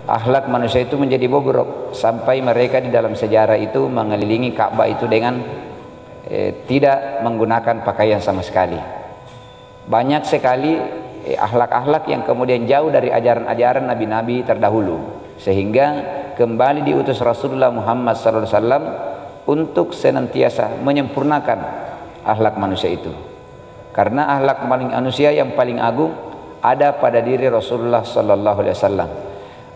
akhlak manusia itu menjadi bobrok sampai mereka di dalam sejarah itu mengelilingi Ka'bah itu dengan tidak menggunakan pakaian sama sekali. Banyak sekali akhlak-akhlak yang kemudian jauh dari ajaran-ajaran nabi-nabi terdahulu, sehingga kembali diutus Rasulullah Muhammad SAW untuk senantiasa menyempurnakan akhlak manusia itu. Karena akhlak manusia yang paling agung ada pada diri Rasulullah SAW.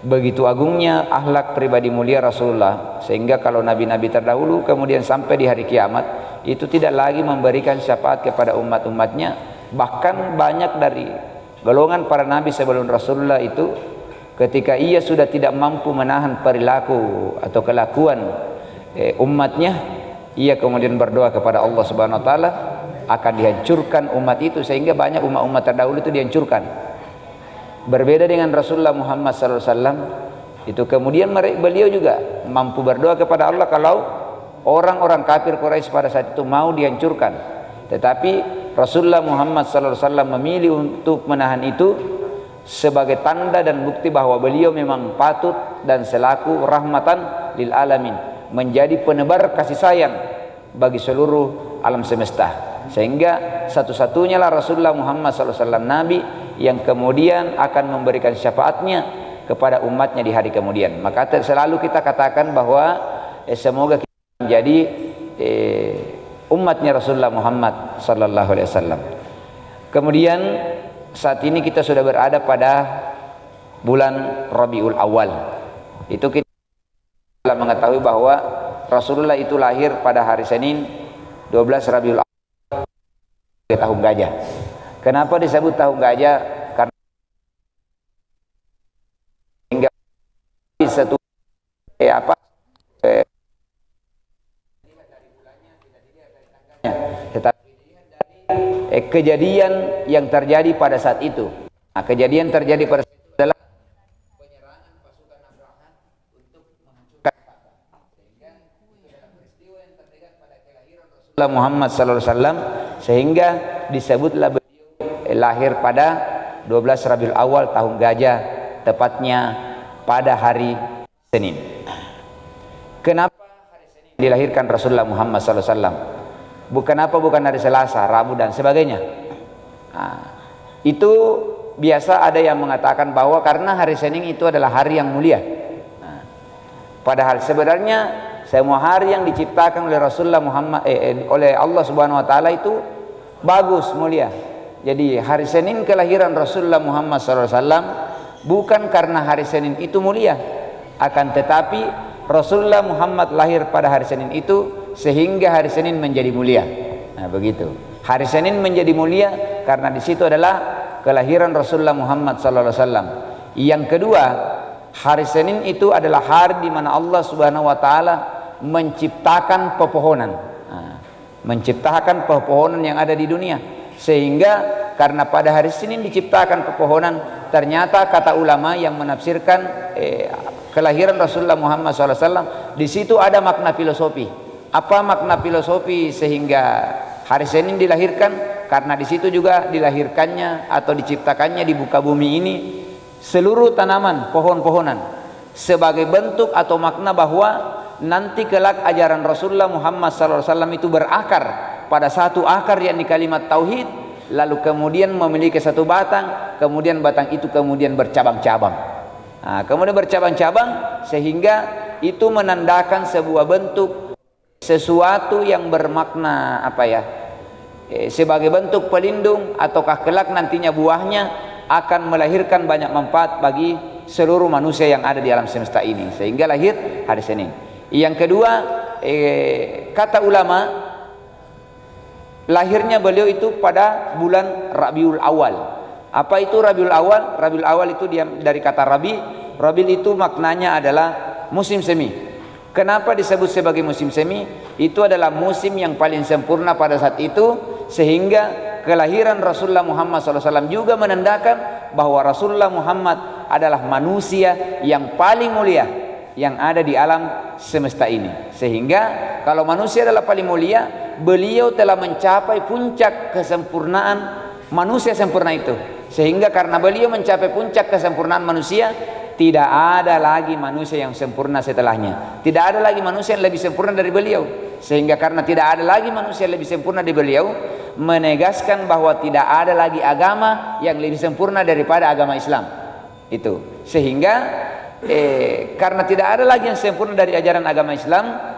Begitu agungnya akhlak pribadi mulia Rasulullah, sehingga kalau nabi-nabi terdahulu kemudian sampai di hari kiamat itu tidak lagi memberikan syafaat kepada umat-umatnya. Bahkan banyak dari golongan para nabi sebelum Rasulullah itu, ketika ia sudah tidak mampu menahan perilaku atau kelakuan umatnya, ia kemudian berdoa kepada Allah Subhanahu wa taala akan dihancurkan umat itu, sehingga banyak umat-umat terdahulu itu dihancurkan. Berbeda dengan Rasulullah Muhammad SAW, itu kemudian beliau juga mampu berdoa kepada Allah kalau orang-orang kafir Quraisy pada saat itu mau dihancurkan. Tetapi Rasulullah Muhammad SAW memilih untuk menahan itu sebagai tanda dan bukti bahwa beliau memang patut dan selaku rahmatan lil alamin, menjadi penebar kasih sayang bagi seluruh alam semesta. Sehingga satu-satunya lah Rasulullah Muhammad SAW nabi yang kemudian akan memberikan syafaatnya kepada umatnya di hari kemudian. Maka selalu kita katakan bahwa semoga kita menjadi umatnya Rasulullah Muhammad SAW. Kemudian saat ini kita sudah berada pada bulan Rabiul Awal. Itu kita mengetahui bahwa Rasulullah itu lahir pada hari Senin 12 Rabiul Awal, tahun gajah. Kenapa disebut tahun gajah? Karena hingga satu tetapi kejadian yang terjadi pada saat itu. Nah, kejadian terjadi pada saat itu adalah penyerangan pasukan Abraha untuk menghancurkan Ka'bah. Sehingga itu adalah peristiwa yang terdekat pada kelahiran Rasulullah Muhammad SAW, sehingga disebutlah beliau lahir pada 12 Rabiul Awal tahun gajah, tepatnya pada hari Senin. Kenapa hari Senin dilahirkan Rasulullah Muhammad SAW? Kenapa bukan hari Selasa, Rabu dan sebagainya? Nah, itu biasa ada yang mengatakan bahwa karena hari Senin itu adalah hari yang mulia. Nah, padahal sebenarnya semua hari yang diciptakan oleh Rasulullah Muhammad oleh Allah Subhanahu wa taala itu bagus, mulia. Jadi hari Senin kelahiran Rasulullah Muhammad SAW bukan karena hari Senin itu mulia, akan tetapi Rasulullah Muhammad lahir pada hari Senin itu sehingga hari Senin menjadi mulia. Nah, begitu. Hari Senin menjadi mulia karena di situ adalah kelahiran Rasulullah Muhammad SAW. Yang kedua, hari Senin itu adalah hari di mana Allah Subhanahu wa taala menciptakan pepohonan. Nah, menciptakan pepohonan yang ada di dunia. Sehingga karena pada hari Senin diciptakan pepohonan, ternyata kata ulama yang menafsirkan kelahiran Rasulullah Muhammad SAW, di situ ada makna filosofi. Apa makna filosofi sehingga hari Senin dilahirkan? Karena di situ juga dilahirkannya atau diciptakannya di muka bumi ini seluruh tanaman, pohon-pohonan, sebagai bentuk atau makna bahwa nanti kelak ajaran Rasulullah Muhammad SAW itu berakar pada satu akar, yakni kalimat tauhid, lalu kemudian memiliki satu batang, kemudian batang itu kemudian bercabang-cabang. Nah, kemudian bercabang-cabang sehingga itu menandakan sebuah bentuk sesuatu yang bermakna apa ya? Sebagai bentuk pelindung, ataukah kelak nantinya buahnya akan melahirkan banyak manfaat bagi seluruh manusia yang ada di alam semesta ini, sehingga lahir hari Senin. Yang kedua, kata ulama, lahirnya beliau itu pada bulan Rabiul Awal. Apa itu Rabiul Awal? Rabiul Awal itu dari kata Rabi. Rabi itu maknanya adalah musim semi. Kenapa disebut sebagai musim semi? Itu adalah musim yang paling sempurna pada saat itu, sehingga kelahiran Rasulullah Muhammad SAW juga menandakan bahwa Rasulullah Muhammad adalah manusia yang paling mulia yang ada di alam semesta ini. Sehingga kalau manusia adalah paling mulia, beliau telah mencapai puncak kesempurnaan manusia sempurna itu. Sehingga karena beliau mencapai puncak kesempurnaan manusia, tidak ada lagi manusia yang sempurna setelahnya. Tidak ada lagi manusia yang lebih sempurna dari beliau. Sehingga karena tidak ada lagi manusia yang lebih sempurna dari beliau, menegaskan bahwa tidak ada lagi agama yang lebih sempurna daripada agama Islam. Itu. Sehingga karena tidak ada lagi yang sempurna dari ajaran agama Islam,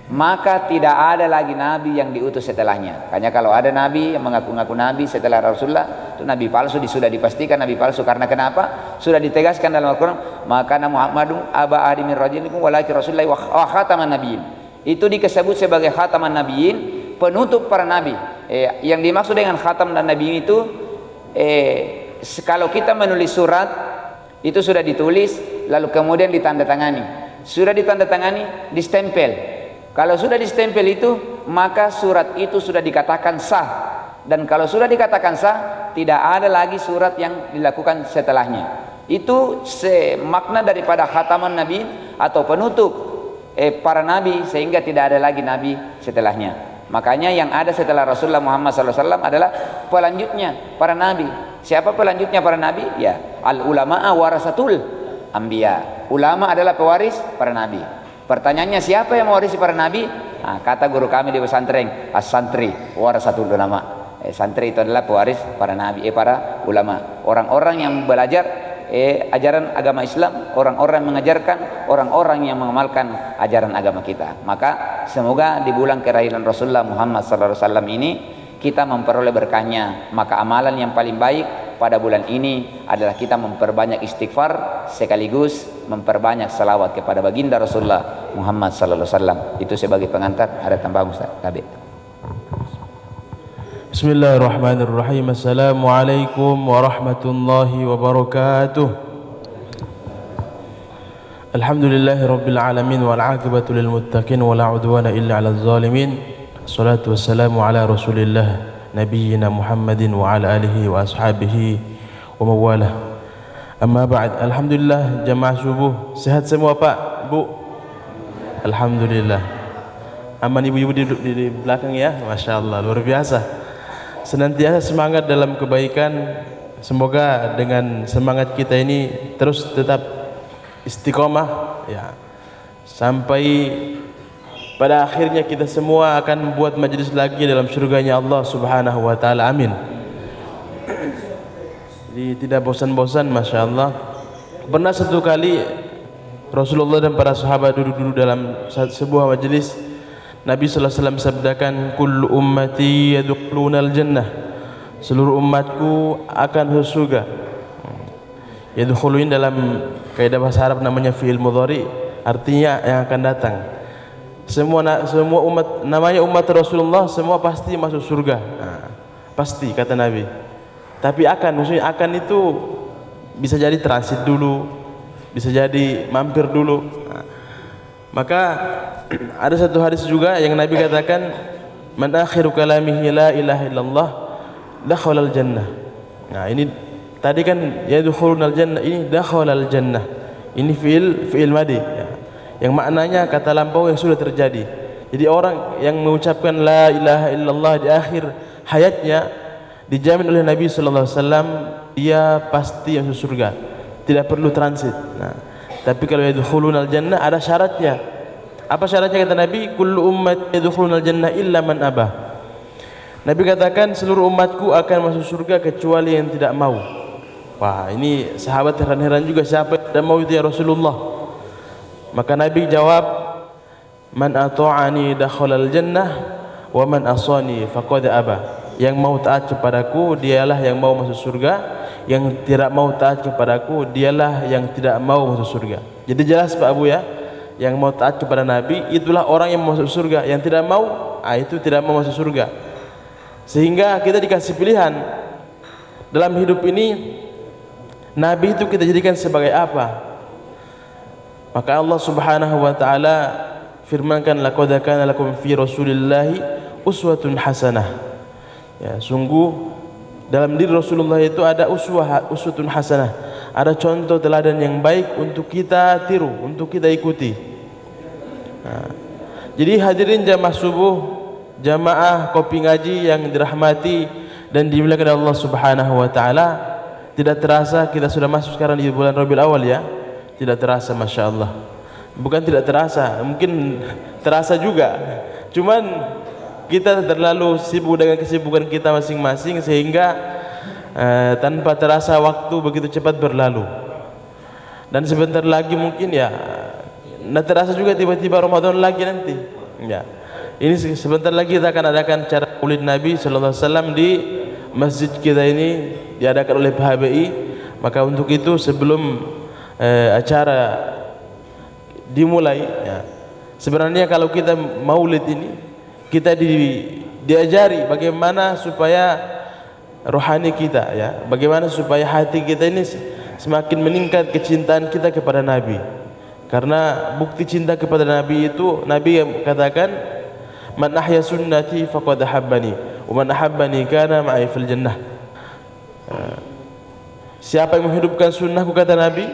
maka tidak ada lagi nabi yang diutus setelahnya. Hanya kalau ada nabi yang mengaku-ngaku nabi setelah Rasulullah, itu nabi palsu, sudah dipastikan nabi palsu. Karena kenapa? Sudah ditegaskan dalam Al-Quran, maka Muhammadun aba ahadi min rajilikum walakin Rasulullah wa khataman nabiyyin. Itu disebut sebagai khataman nabiyyin, penutup para nabi. Yang dimaksud dengan khatam dan nabiyyin itu, kalau kita menulis surat, itu sudah ditulis, lalu kemudian ditandatangani. Sudah ditandatangani, distempel. Kalau sudah distempel itu, maka surat itu sudah dikatakan sah. Dan kalau sudah dikatakan sah, tidak ada lagi surat yang dilakukan setelahnya. Itu makna daripada khataman nabi atau penutup para nabi, sehingga tidak ada lagi nabi setelahnya. Makanya yang ada setelah Rasulullah Muhammad SAW adalah pelanjutnya para nabi. Siapa pelanjutnya para nabi? Ya, al-ulama'a warasatul anbiya. Ulama adalah pewaris para nabi. Pertanyaannya, siapa yang mewarisi para nabi? Nah, kata guru kami di pesantren, as-santri warasatul ulama. Santri itu adalah pewaris para nabi, para ulama. Orang-orang yang belajar ajaran agama Islam, orang-orang yang mengajarkan, orang-orang yang mengamalkan ajaran agama kita. Maka semoga di bulan kelahiran Rasulullah Muhammad SAW ini kita memperoleh berkahnya. Maka amalan yang paling baik pada bulan ini adalah kita memperbanyak istighfar sekaligus memperbanyak salawat kepada baginda Rasulullah Muhammad SAW. Itu sebagai pengantar. Ada tambahan Ustaz? Tabi. Bismillahirrahmanirrahim. Assalamualaikum warahmatullahi wabarakatuh. Alhamdulillahi rabbil alamin wal aqibatu lil muttaqin wala udwana illa 'alal zalimin. Assalatu wassalamu ala Rasulillah nabiyyina Muhammadin wa ala alihi wa ashabihi wa mawalah. Amma ba'd. Alhamdulillah jamaah subuh. Sehat semua Pak, Bu? Alhamdulillah. Aman ibu-ibu di belakang ya? Masya Allah, luar biasa. Senantiasa semangat dalam kebaikan. Semoga dengan semangat kita ini terus tetap istiqomah ya, sampai pada akhirnya kita semua akan membuat majlis lagi dalam surganya Allah Subhanahu wa taala. Amin. Jadi tidak bosan-bosan, Masya Allah. Pernah satu kali Rasulullah dan para sahabat duduk-duduk dalam sebuah majlis, Nabi sallallahu alaihi wasallam sabdakan, kullu ummati yadkhulunal jannah, seluruh umatku akan masuk surga. Yadkhulun dalam kaidah bahasa Arab namanya fi'il mudhari, artinya yang akan datang. Semua umat, namanya umat Rasulullah, semua pasti masuk surga. Pasti kata Nabi. Tapi maksudnya akan itu bisa jadi transit dulu, bisa jadi mampir dulu. Maka ada satu hadis juga yang Nabi katakan, man akhiru kalamihi la ilaha illallah dakhalal jannah. Nah, ini tadi kan yadkhulunal jannah, ini dakhalal jannah. Ini fi'il madi ya, yang maknanya kata lampau yang sudah terjadi. Jadi orang yang mengucapkan la ilaha illallah di akhir hayatnya dijamin oleh Nabi sallallahu alaihi wasallam dia pasti masuk surga, tidak perlu transit. Nah, tapi kalau yadkhulunal jannah ada syaratnya. Apa syaratnya kata Nabi? Kullu ummat yadkhulunal jannah illa man abah. Nabi katakan seluruh umatku akan masuk surga kecuali yang tidak mau. Wah, ini sahabat heran-heran juga, siapa yang tidak mau itu ya Rasulullah? Maka Nabi jawab, man ata'ani dakhalal jannah wa man asani faqad aba. Yang mau taat kepadaku dialah yang mau masuk surga, yang tidak mau taat kepadaku dialah yang tidak mau masuk surga. Jadi jelas Pak Abu ya, yang mau taat kepada Nabi itulah orang yang masuk surga, yang tidak mau itu tidak mau masuk surga. Sehingga kita dikasih pilihan dalam hidup ini, Nabi itu kita jadikan sebagai apa? Maka Allah Subhanahu wa taala firmankan, laqad kana lakum fi Rasulillahi uswatun hasanah. Ya, sungguh dalam diri Rasulullah itu ada uswatun hasanah, ada contoh teladan yang baik untuk kita tiru, untuk kita ikuti. Nah, jadi hadirin jamaah subuh, jamaah kopi ngaji yang dirahmati dan dimuliakan Allah Subhanahu wa taala, tidak terasa kita sudah masuk sekarang di bulan Rabiul Awal ya. tidak terasa, masya Allah. Bukan tidak terasa, mungkin terasa juga. Cuman kita terlalu sibuk dengan kesibukan kita masing-masing sehingga tanpa terasa waktu begitu cepat berlalu. Dan sebentar lagi mungkin ya, nah terasa juga tiba-tiba Ramadan lagi nanti. Ya, ini sebentar lagi kita akan adakan acara Maulid Nabi Sallallahu Alaihi Wasallam di masjid kita ini, diadakan oleh PHBI. Maka untuk itu sebelum acara dimulai, ya, sebenarnya kalau kita Maulid ini kita diajari bagaimana supaya rohani kita, ya, bagaimana supaya hati kita ini semakin meningkat kecintaan kita kepada Nabi. Karena bukti cinta kepada Nabi itu, Nabi yang katakan, man ahya sunnati faqad ahabbani wa man ahabbani kana ma'i fil jannah. Siapa yang menghidupkan sunnahku, kata Nabi,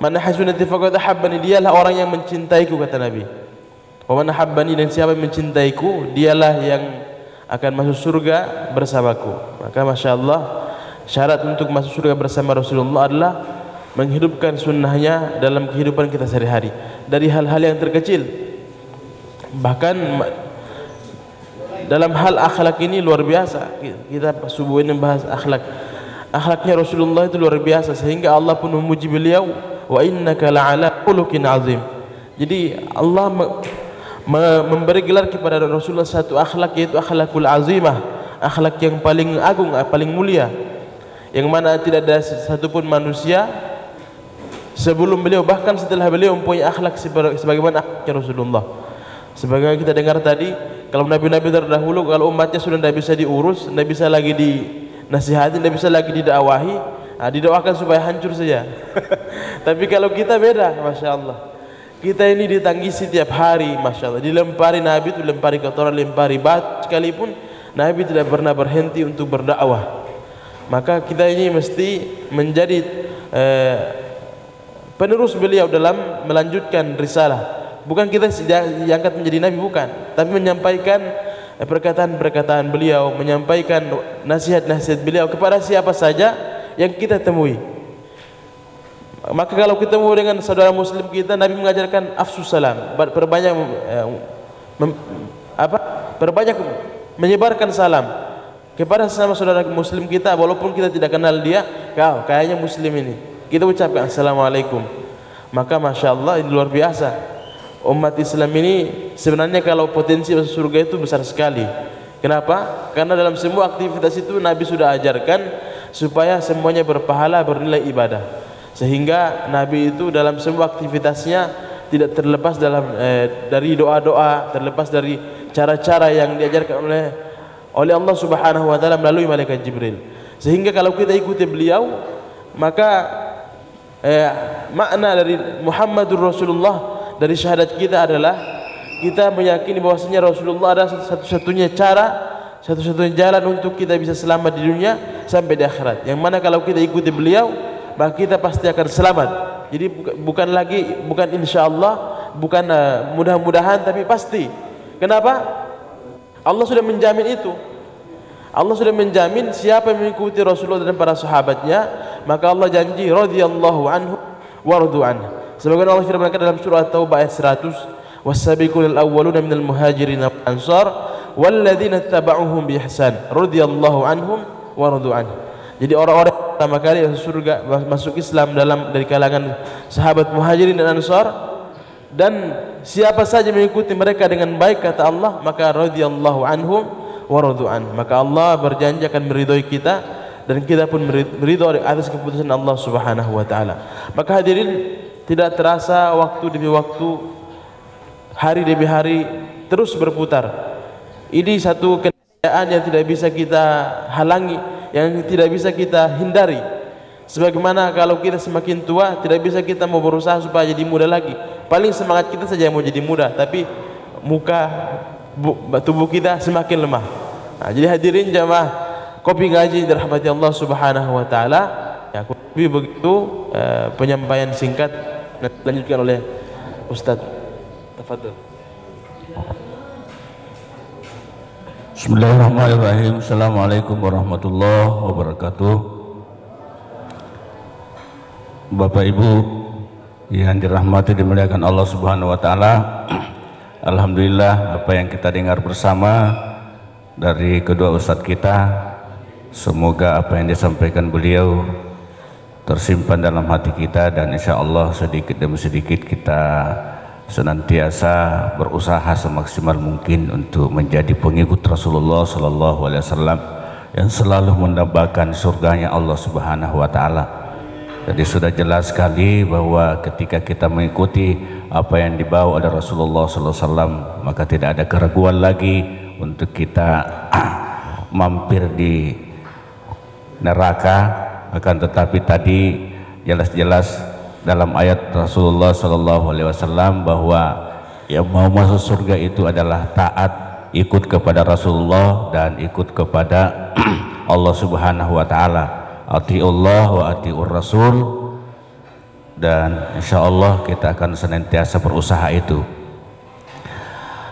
man ahya sunnati faqad ahabbani, dialah orang yang mencintaiku, kata Nabi. Wa man ahabbani, dan siapa yang mencintaiku, dialah yang akan masuk surga bersamaku. Maka masya Allah, syarat untuk masuk surga bersama Rasulullah adalah menghidupkan sunnahnya dalam kehidupan kita sehari-hari, dari hal-hal yang terkecil. Bahkan dalam hal akhlak ini luar biasa. Kita subuh ini bahas akhlaknya Rasulullah itu luar biasa, sehingga Allah pun memuji beliau, wa innaka la'ala khuluqin azim. Jadi Allah memberi gelar kepada Rasulullah satu akhlak, yaitu akhlakul azimah, akhlak yang paling agung, paling mulia, yang mana tidak ada satupun manusia sebelum beliau, bahkan setelah beliau, mempunyai akhlak sebagaimana akhlaknya Rasulullah. Sebagaimana kita dengar tadi, kalau nabi-nabi terdahulu, kalau umatnya sudah tidak bisa diurus, tidak bisa lagi dinasihati, tidak bisa lagi didakwahi, didoakan supaya hancur saja. Tapi kalau kita beda, masya Allah. Kita ini ditangisi tiap hari, masya Allah. Dilempari Nabi itu, lempari kotoran, lempari batu sekalipun, Nabi tidak pernah berhenti untuk berdakwah. Maka kita ini mesti menjadi penerus beliau dalam melanjutkan risalah. Bukan kita diangkat menjadi Nabi, bukan, tapi menyampaikan perkataan-perkataan beliau, menyampaikan nasihat-nasihat beliau kepada siapa saja yang kita temui. Maka kalau ketemu dengan saudara muslim kita, Nabi mengajarkan afsus salam, perbanyak perbanyak menyebarkan salam kepada sesama saudara muslim kita, walaupun kita tidak kenal dia. Kau kayaknya muslim ini, kita ucapkan assalamualaikum. Maka masya Allah, ini luar biasa. Umat Islam ini sebenarnya kalau potensi masuk surga itu besar sekali. Kenapa? Karena dalam semua aktivitas itu Nabi sudah ajarkan supaya semuanya berpahala, bernilai ibadah. Sehingga Nabi itu dalam semua aktivitasnya tidak terlepas dari doa-doa, terlepas dari cara-cara yang diajarkan oleh Allah Subhanahu wa taala melalui malaikat Jibril. Sehingga kalau kita ikuti beliau, maka makna dari Muhammadur Rasulullah, dari syahadat kita adalah kita meyakini bahwasanya Rasulullah adalah satu-satunya cara, satu-satunya jalan untuk kita bisa selamat di dunia sampai di akhirat. Yang mana kalau kita ikuti beliau, maka kita pasti akan selamat. Jadi bukan insyaallah, bukan mudah-mudahan, tapi pasti. Kenapa? Allah sudah menjamin itu. Allah sudah menjamin siapa yang mengikuti Rasulullah dan para sahabatnya, maka Allah janji radhiyallahu anhu wa radu anhu. Sebagaimana Allah firmankan dalam surah At-Taubah ayat 100, was-sabiqunal awwaluna minal muhajirin wal ansar walladzina tabauhum bi ihsan radhiyallahu anhum wa radu anhu. Jadi orang-orang pertama kali masuk surga, masuk Islam dari kalangan sahabat muhajirin dan ansar, dan siapa saja mengikuti mereka dengan baik, kata Allah, maka radhiyallahu anhum wa radu anhu. Maka Allah berjanji akan meridhoi kita, dan kita pun meridhoi atas keputusan Allah Subhanahu wa taala. Maka hadirin, tidak terasa waktu demi waktu, hari demi hari terus berputar. Ini satu keadaan yang tidak bisa kita halangi, yang tidak bisa kita hindari. Sebagaimana kalau kita semakin tua, tidak bisa kita mau berusaha supaya jadi muda lagi. Paling semangat kita saja yang mau jadi muda, tapi tubuh kita semakin lemah. Nah, jadi hadirin jamaah Kopi Ngaji dirahmati Allah Subhanahu wa taala, ya, begitu penyampaian singkat dilanjutkan oleh Ustaz. Tafadhol. Bismillahirrahmanirrahim. Assalamualaikum warahmatullahi wabarakatuh. Bapak Ibu yang dirahmati dimuliakan Allah Subhanahu wa taala. Alhamdulillah apa yang kita dengar bersama dari kedua ustadz kita, semoga apa yang disampaikan beliau tersimpan dalam hati kita, dan insya Allah sedikit demi sedikit kita senantiasa berusaha semaksimal mungkin untuk menjadi pengikut Rasulullah Sallallahu Alaihi Wasallam yang selalu mendambakan surganya Allah Subhanahu wa taala. Jadi sudah jelas sekali bahwa ketika kita mengikuti apa yang dibawa oleh Rasulullah SAW, maka tidak ada keraguan lagi untuk kita mampir di neraka. Akan tetapi tadi jelas-jelas dalam ayat Rasulullah SAW bahwa yang mau masuk surga itu adalah taat, ikut kepada Rasulullah dan ikut kepada Allah Subhanahu wa taala. Atiullah wa atiur Rasul, dan insya Allah kita akan senantiasa berusaha itu.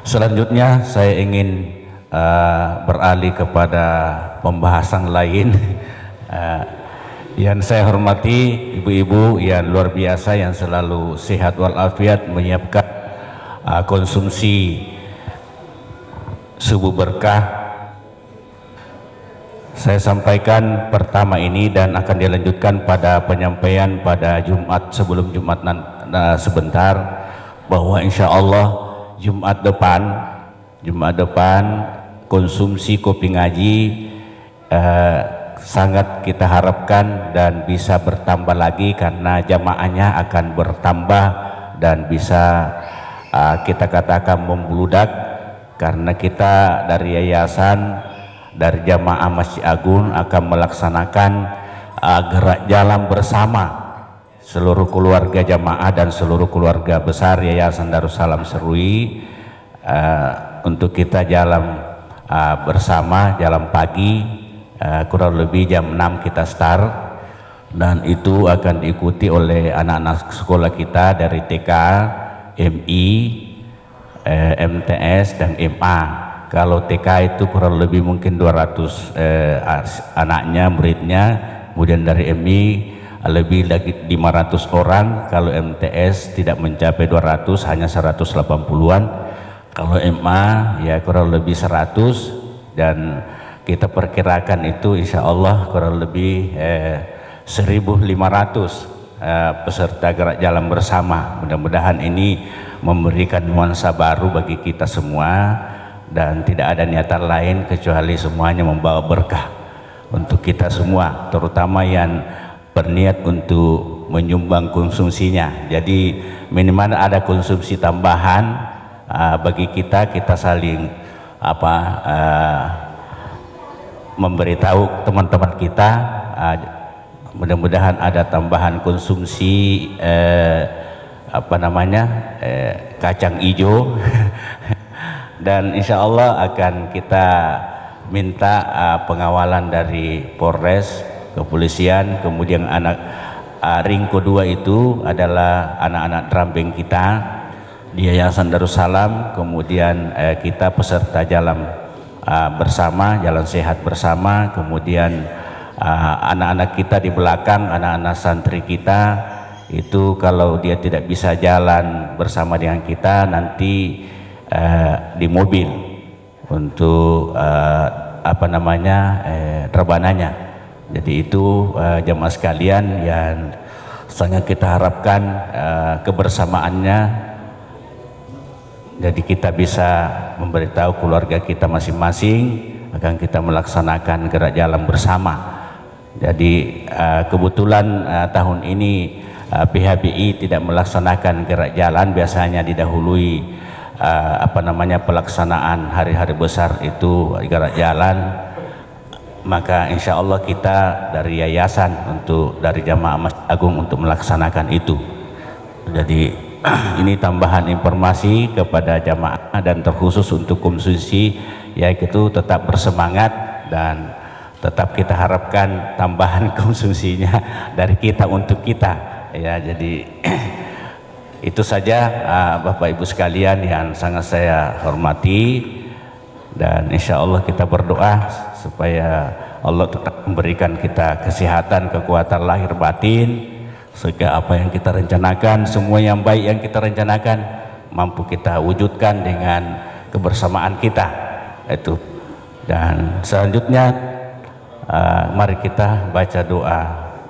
Selanjutnya saya ingin beralih kepada pembahasan lain. Yang saya hormati ibu-ibu yang luar biasa yang selalu sehat walafiat menyiapkan konsumsi subuh berkah. Saya sampaikan pertama ini dan akan dilanjutkan pada penyampaian pada Jumat sebelum Jumat sebentar, bahwa insya Allah Jumat depan konsumsi kopi ngaji sangat kita harapkan dan bisa bertambah lagi karena jamaahnya akan bertambah dan bisa kita katakan membludak, karena kita dari yayasan, dari jamaah Masjid Agung akan melaksanakan gerak jalan bersama seluruh keluarga jamaah dan seluruh keluarga besar Yayasan Darussalam Serui, untuk kita jalan bersama, jalan pagi, kurang lebih jam 6 kita start, dan itu akan diikuti oleh anak-anak sekolah kita dari TK, MI, MTS dan MA. Kalau TK itu kurang lebih mungkin 200 anaknya, muridnya. Kemudian dari MI lebih lagi 500 orang. Kalau MTS tidak mencapai 200, hanya 180-an. Kalau MA ya kurang lebih 100, dan kita perkirakan itu insya Allah kurang lebih 1.500 peserta gerak jalan bersama. Mudah-mudahan ini memberikan nuansa baru bagi kita semua, dan tidak ada niatan lain kecuali semuanya membawa berkah untuk kita semua, terutama yang berniat untuk menyumbang konsumsinya. Jadi minimal ada konsumsi tambahan bagi kita saling memberitahu teman-teman kita, mudah-mudahan ada tambahan konsumsi kacang hijau dan insya Allah akan kita minta pengawalan dari Polres, kepolisian. Kemudian ring kedua itu adalah anak-anak dramping kita di Yayasan Darussalam. Kemudian kita peserta jalan bersama, jalan sehat bersama. Kemudian anak-anak kita di belakang, anak-anak santri kita itu kalau dia tidak bisa jalan bersama dengan kita, nanti di mobil untuk rebananya. Jadi itu jemaah sekalian yang sangat kita harapkan kebersamaannya. Jadi kita bisa memberitahu keluarga kita masing-masing akan kita melaksanakan gerak jalan bersama. Jadi kebetulan tahun ini PHBI tidak melaksanakan gerak jalan, biasanya didahului pelaksanaan hari-hari besar itu gerak jalan. Maka insya Allah kita dari yayasan dari jamaah Masjid Agung untuk melaksanakan itu. Jadi ini tambahan informasi kepada jamaah, dan terkhusus untuk konsumsi, yaitu tetap bersemangat dan tetap kita harapkan tambahan konsumsinya dari kita untuk kita ya. Jadi itu saja Bapak Ibu sekalian yang sangat saya hormati, dan insya Allah kita berdoa supaya Allah tetap memberikan kita kesehatan, kekuatan lahir batin, sehingga apa yang kita rencanakan, semua yang baik yang kita rencanakan mampu kita wujudkan dengan kebersamaan kita itu. Dan selanjutnya mari kita baca doa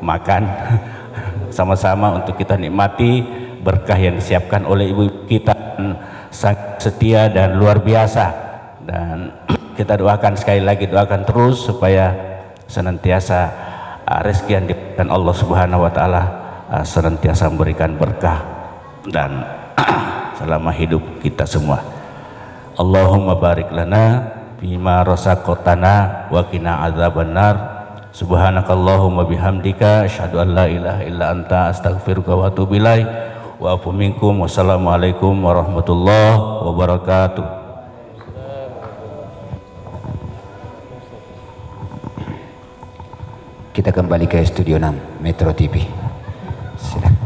makan sama-sama untuk kita nikmati berkah yang disiapkan oleh ibu kita, sangat setia dan luar biasa. Dan kita doakan sekali lagi, doakan terus supaya senantiasa rezeki yang diberikan Allah Subhanahu wa taala senantiasa memberikan berkah dan selama hidup kita semua. Allahumma barik lana bima razaqtana wa qina adzabannar. Subhanakallahumma bihamdika asyhadu an la ilaha illa anta astaghfiruka wa atubu ilaik. Wa afu minkum. Wassalamualaikum warahmatullahi wabarakatuh. Kita kembali ke Studio 6 Metro TV. Silakan.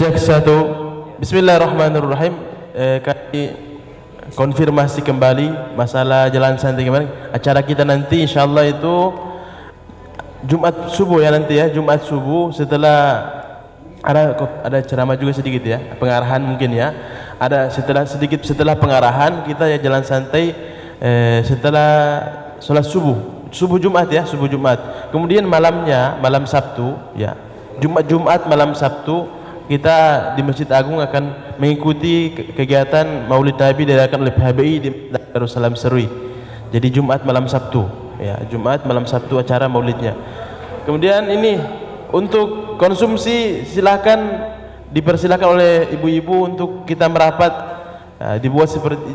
Cek 1. Bismillahirrahmanirrahim. Kami konfirmasi kembali masalah jalan santai kemarin. Acara kita nanti insyaallah itu Jumat subuh ya nanti ya, Jumat subuh setelah ada ceramah juga sedikit ya, pengarahan mungkin ya. Ada setelah pengarahan kita ya jalan santai setelah sholat subuh Jumat ya, subuh Jumat. Kemudian malamnya, malam Sabtu ya, Jumat malam Sabtu kita di Masjid Agung akan mengikuti kegiatan Maulid Nabi diadakan oleh PHBI di Darussalam Serui. Jadi Jumat malam Sabtu ya, Jumat malam Sabtu acara Maulidnya. Kemudian ini untuk konsumsi silakan dipersilakan oleh ibu-ibu untuk kita merapat,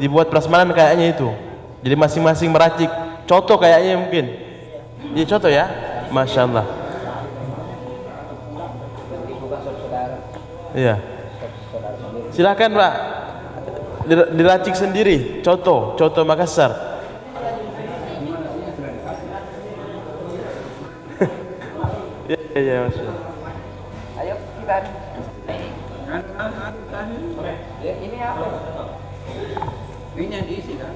dibuat prasmanan kayaknya itu. Jadi masing-masing meracik coto kayaknya mungkin. Iya coto ya, masya Allah. Iya. Silakan Pak, diracik sendiri, coto Makassar. Ya, Mas. Ayo kita. Ya, ini apa? Ini yang diisi kan?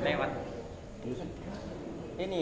Lewat. Ini.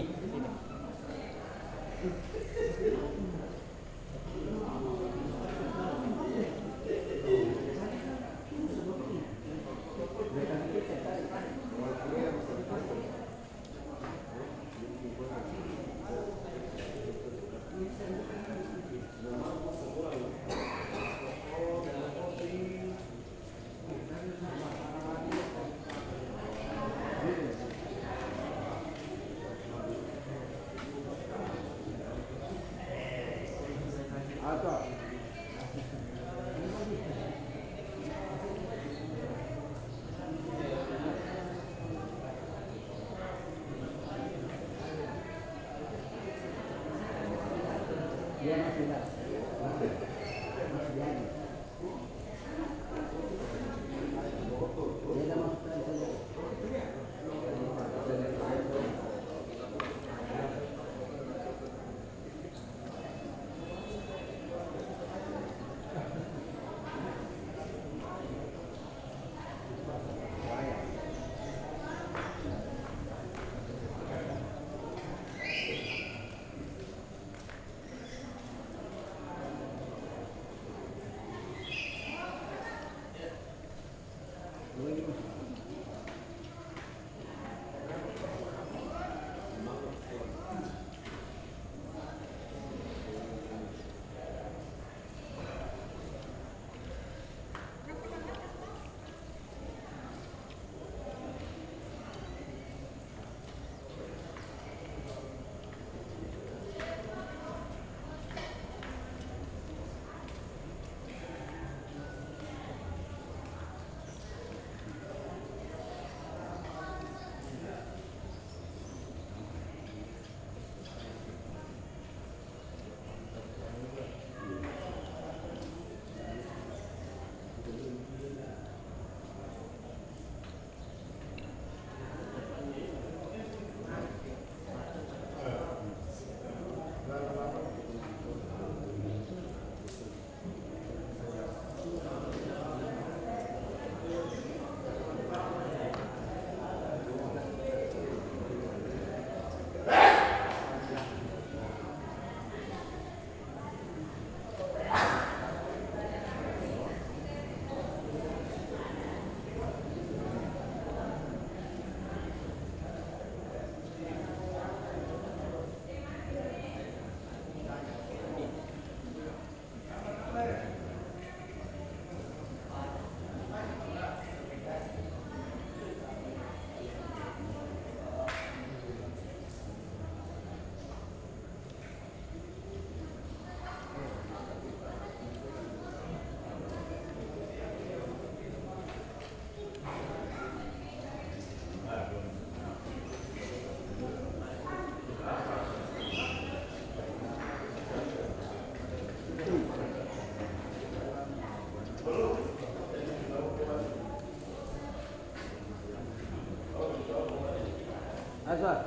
Aswar.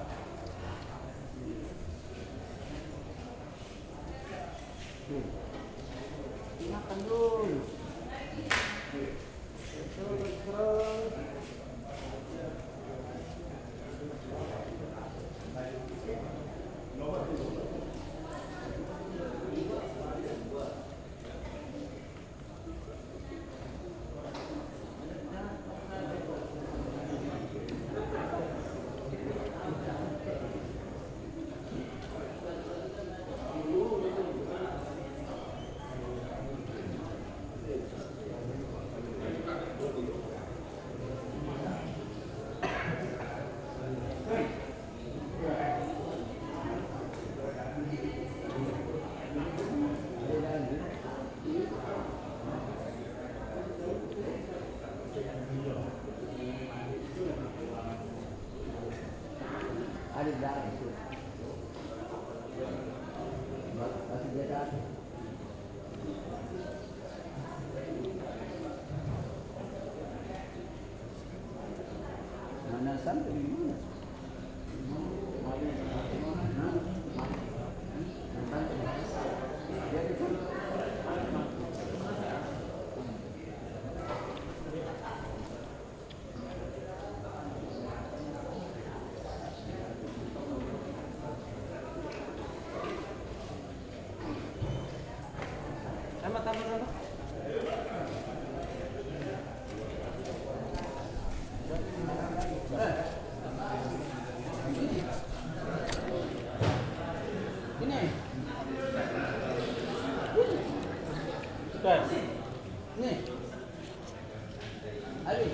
Makan dulu. Terus. Mana sampai di mana? Sama-sama. Nih. Ali.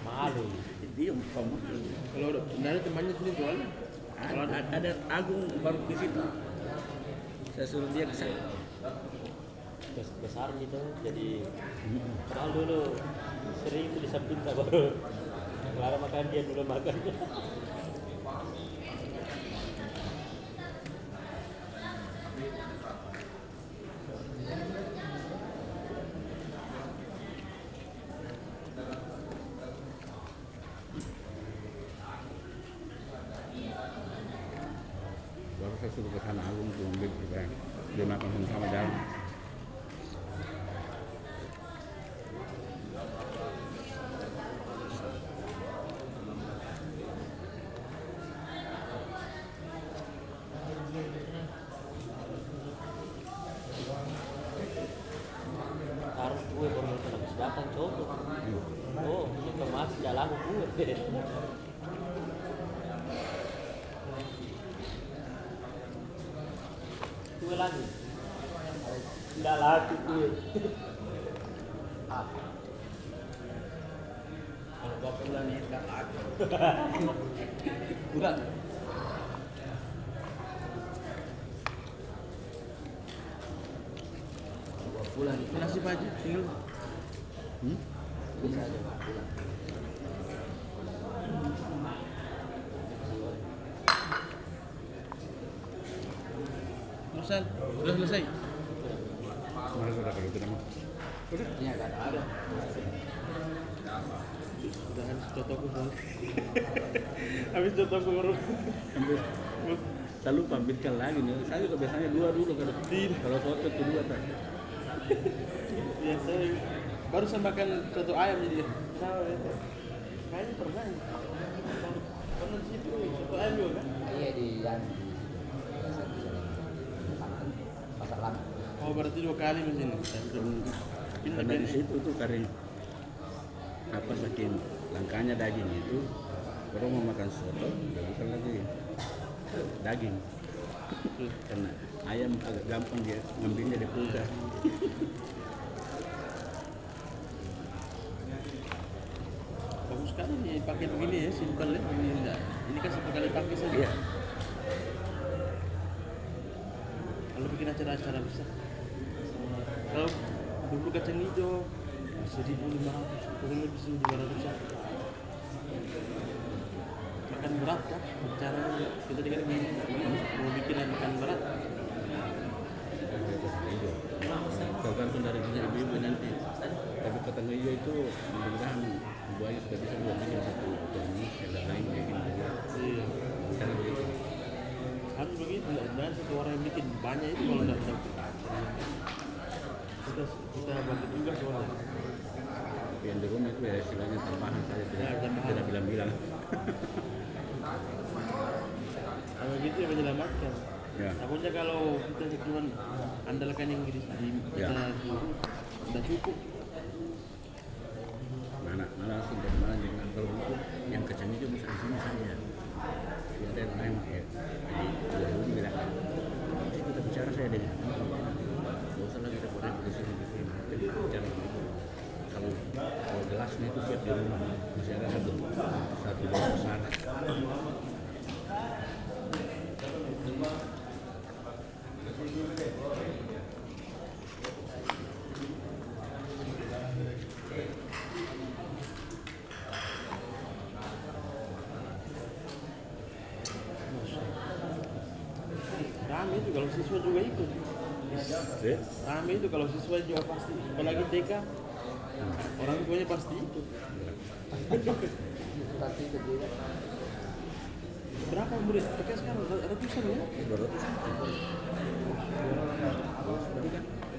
Malu. Dia kamu. Kalau dari temannya sini soalnya. Kalau ada Agung baru ke situ. Saya suruh dia ke sana. Besar gitu, jadi kenal dulu sering itu di samping tak baru Clara makan dia dulu makan. Baru saya suruh ke sana Agung tuh ambil dia makan sama dalam. Taruh gue baru habis datang cowok. Oh, ini kemas jalan gue. Gue lagi. Tidak laku gue. Kalau bapak pulang ini tak laku. Bukan. pulang. Nasib aja tinggal. Bisa aja pulang. Musal, sudah selesai. Mana sudah kalau itu nama? Iya, kan ada. Sudah habis cotoku soal. Habis cotoku baru. Selalu pambilkan lagi nih. Saya juga biasanya 2 dulu kalau soto itu 2 tak. Ya saya barusan makan soto ayam jadi. Nah, itu. Kayaknya pernah. Pernah di situ soto ayam juga kan? Iya di yang biasa di sini. Pasar lama. Oh berarti 2 kali di sini. Karena di situ tuh karena apa saking langkanya daging itu, orang mau makan soto, bukan lagi daging. Karena ayam agak gampang dia ngambilnya di kulkas. Bagus sekali nih pakai begini ya, simple ya. Ini kan satu kali pakai saja. Iya. Kalau bikin acara-acara besar. Kalau dulu kacang hijau 1.500, kurang lebih 1.200 ya. Makan berat kan? Cara kita dengar begini, mau bikin makan berat. Tergantung dari punya ibu-ibu nanti. Tapi kacang hijau itu mudah-mudahan ibu ayu sudah bisa buat bikin satu ini, yang lain bikin juga. Iya. Karena begitu. Harus begitu, dan satu orang yang bikin banyak itu kalau tidak kita bagi tugas soalnya. Yang di rumah itu ya istilahnya tambahan saja, tidak bilang-bilang. Kalau gitu ya menyelamatkan. Ya. Takutnya kalau kita cuma andalkan yang kita suruh, sudah cukup. Mana langsung dari mana dengan kalau itu yang kacang hijau bisa di sini saja. Ada yang lain ya. Jadi dulu bilang nanti kita bicara saya dengan. Gak usah lagi kita korek di sini bicara begitu. Kalau gelasnya itu siap di rumah masih ada satu dua besar. Rame itu kalau siswa juga ikut. Rame itu kalau siswa juga pasti, apalagi TK, orang tuanya pasti ikut. Berapa murid? TK sekarang ratusan ya? 200.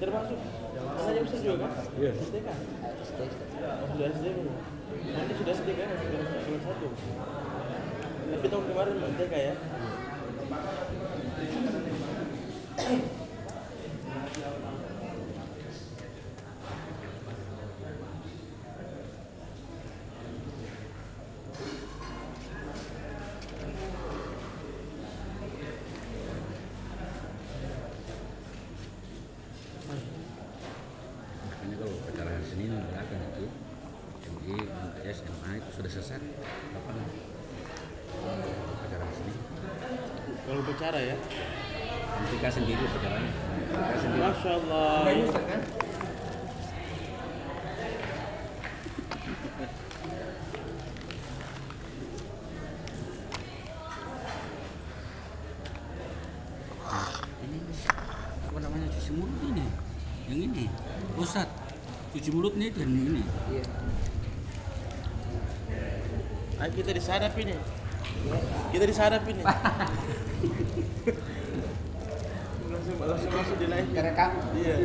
Termasuk anaknya besar juga kan? Iya. TK. Sudah SD belum? Nanti sudah SD kan? Kelas 1. Tapi tahun kemarin TK ya? Makanya kalau acara Senin belakang itu MI, SMA itu sudah sesat lapangan acara Senin. Kalau bicara ya? MTK sendiri acaranya. MTK sendiri. Masya Allah. Ini apa namanya cuci mulut ini? Yang ini, Ustad. Cuci mulutnya itu yang ini. Iya. Ayo kita disadap ini. Kita disadap ini. langsung masuk di live. Kerekam. Iya.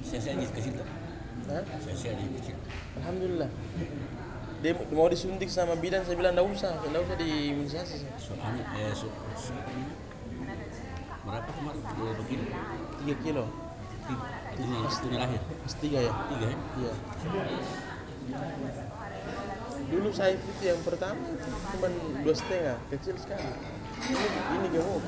Saya di kecil tak? Hah? Saya di kecil. Alhamdulillah. Dia mau disuntik sama bidan, saya bilang enggak usah diimunisasi. Soalnya berapa kemarin? 2 kilo. 3 kilo. Ini lahir. Pas 3 ya? 3 ya? Iya. Dulu saya itu yang pertama cuma 2,5, kecil sekali. Ini gemuk.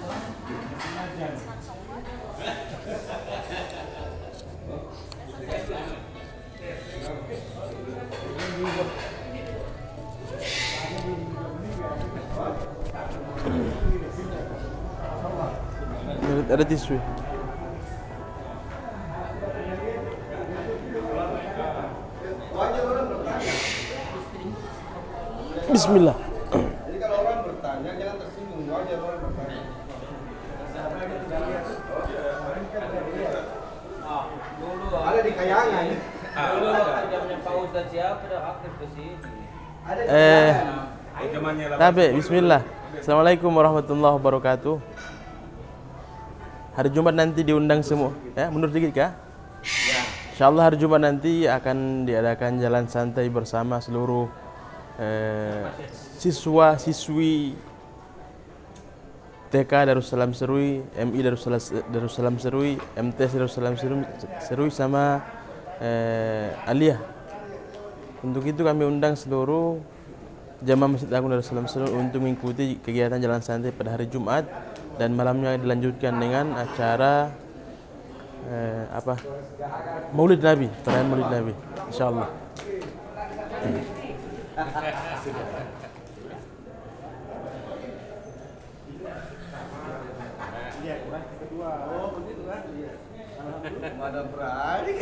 Ada tisu. Bismillah. Jadi kalau orang bertanya jangan tersinggung, wajar orang bertanya. Ada di kayangan. Dulu jamnya Pak Ustadz siapa udah aktif ke sini. Tabe, bismillah. Assalamualaikum warahmatullahi wabarakatuh. Hari Jumat nanti diundang semua. Ya, mundur dikit kah? Ya. Insyaallah hari Jumat nanti akan diadakan jalan santai bersama seluruh siswa-siswi TK Darussalam Serui, MI Darussalam Serui, MTS Darussalam Serui sama Aliyah. Untuk itu kami undang seluruh jamaah Masjid Agung Darussalam Serui untuk mengikuti kegiatan jalan santai pada hari Jumat dan malamnya dilanjutkan dengan acara Maulid Nabi, perayaan Maulid Nabi, insyaallah. Ada berani.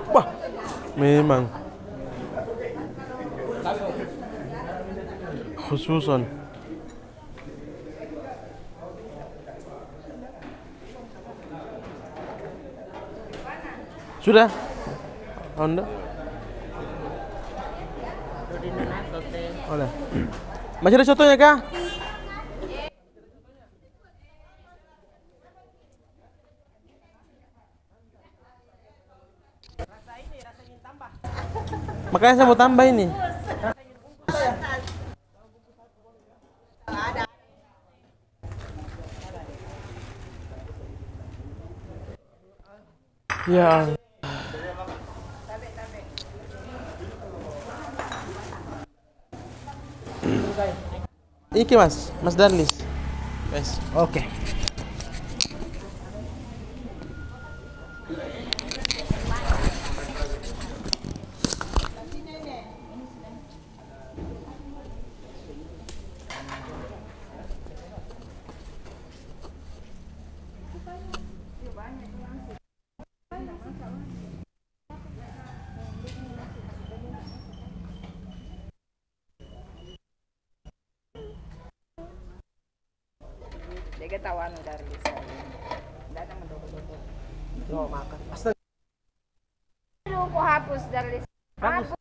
Wah, memang khususan sudah Anda udah masih ada contohnya kah? Makanya saya mau tambah ini. Ya. Iki Mas Darlis. Guys. Oke. Dia ketahuan dari bisa. Dana mendobel-dobel. Oh, makan. Aduh, kok hapus dari hapus.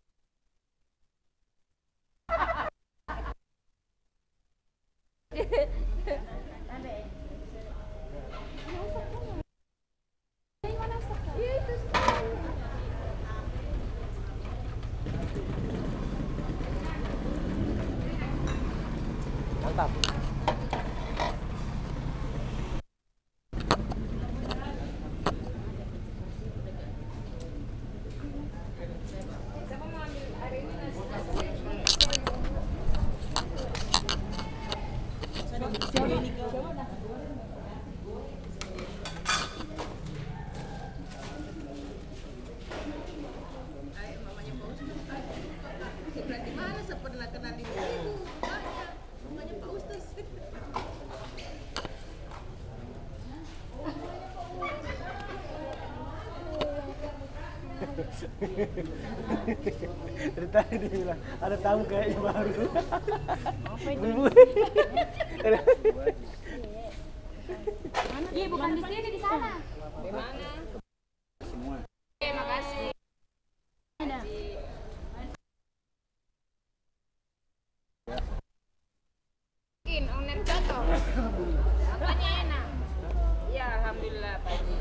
Mantap. Dari tadi dia bilang ada tamu kayaknya baru. Iya, bukan di sini, di sana. Di mana? Semua. Terima kasih. Ada. Owner jatuh. Apanya enak? Ya, alhamdulillah Pak Haji.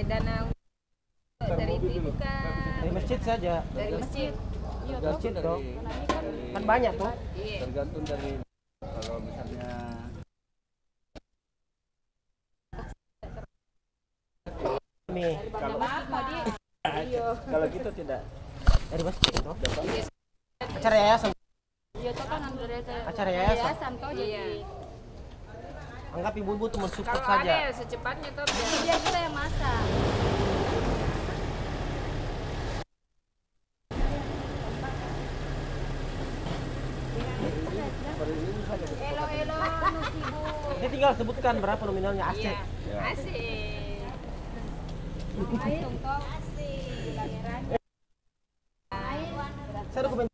Dana dari itu bukan Dari masjid saja. dari masjid. Dari masjid toh. Kan banyak tuh. Iya. Tergantung dari kalau misalnya Nih, kalau gitu tidak dari masjid toh. Acara yayasan. Iya, toh kan ambil dari Acara yayasan. toh jadi. Anggap ibu-ibu tuh mensupport Kalau ada saja. ya secepatnya toh biar kita yang masak. Elo Nusibu. Ini tinggal sebutkan berapa nominalnya AC. Iya. Asik. Langsung toh. Asik. Saya dokumen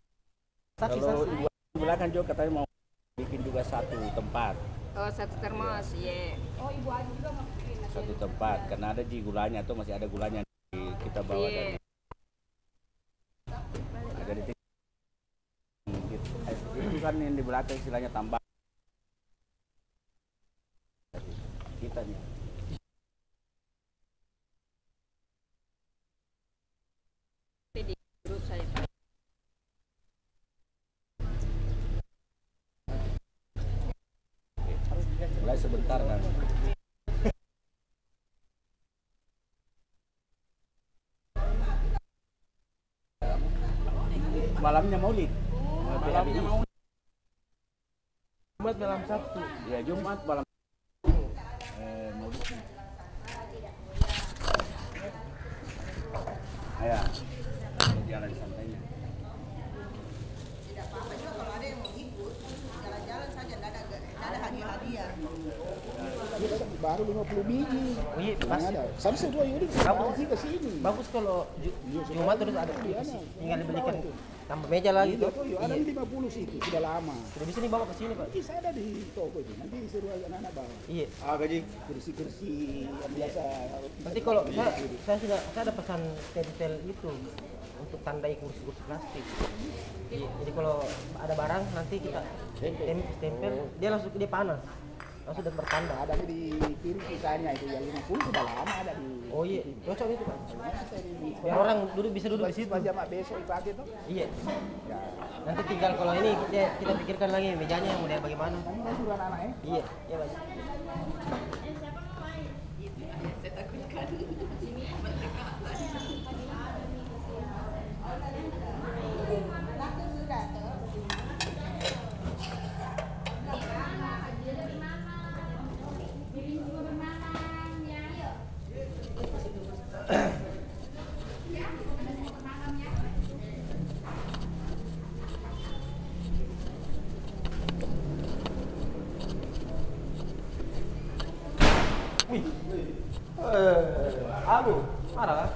saksi kalau saksi. ibu di belakang juga katanya mau bikin juga satu tempat. Oh, satu termos, iya. Oh, Ibu Aji juga mau bikin. Satu tempat karena ada di gulanya tuh masih ada gulanya kita bawa Iya. dari itu kan yang di belakang istilahnya tambah kita nih. Di grup saya, Pak. Mulai sebentar kan. Malamnya maulid. Malamnya maulid. Jumat malam Sabtu. Ya Jumat malam. Maulidnya. Ayo. Jalan santainya. Baru 50 biji. Oh iya, pas. Sampai 2 Yuli Bagus. ke sini. Bagus kalau Jumat terus ada tinggal dibelikan tambah meja lagi tuh. Ada 50 situ sudah lama. Sudah bisa dibawa ke sini, Pak. Bisa ada di toko itu. Nanti suruh anak-anak bawa. Iya. Gaji. Kursi-kursi yang biasa. Nanti kalau saya ada pesan stempel itu untuk tandai kursi-kursi plastik. Iya. Jadi kalau ada barang nanti kita stempel, dia panas. Langsung sudah bertanda. Ada di kiri sisanya itu yang 50 sudah lama ada di. Oh iya, cocok itu, Pak. Biar orang bisa duduk di situ. Jamaah besok dipakai tuh. Iya. Nanti tinggal kalau ini kita pikirkan lagi mejanya model bagaimana. Nanti suruh anak-anak Iya, iya, Pak. Aduh, marah.